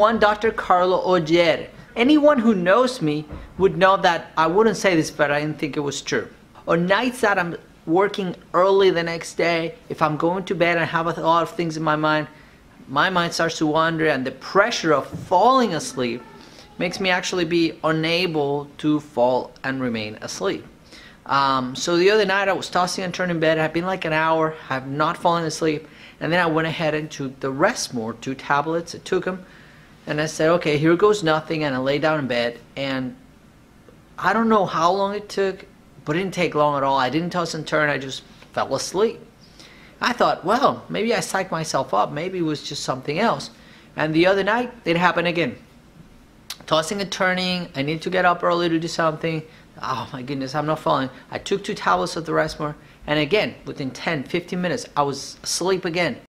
one Dr. Carlo Ogier. Anyone who knows me would know that I wouldn't say this, but I didn't think it was true. On nights that I'm working early the next day, if I'm going to bed and have a lot of things in my mind starts to wander, and the pressure of falling asleep makes me actually be unable to fall and remain asleep. So the other night I was tossing and turning in bed. I've been like an hour, I've not fallen asleep, and then I went ahead and took the rest more, 2 tablets. I took them and I said, okay, here goes nothing, and I lay down in bed, and I don't know how long it took, but it didn't take long at all. I didn't toss and turn, I just fell asleep. I thought, well, maybe I psyched myself up, maybe it was just something else. And the other night it happened again. Tossing and turning, I need to get up early to do something. Oh my goodness, I'm not falling. I took 2 tablets of the rest more, and again, within 10-15 minutes, I was asleep again.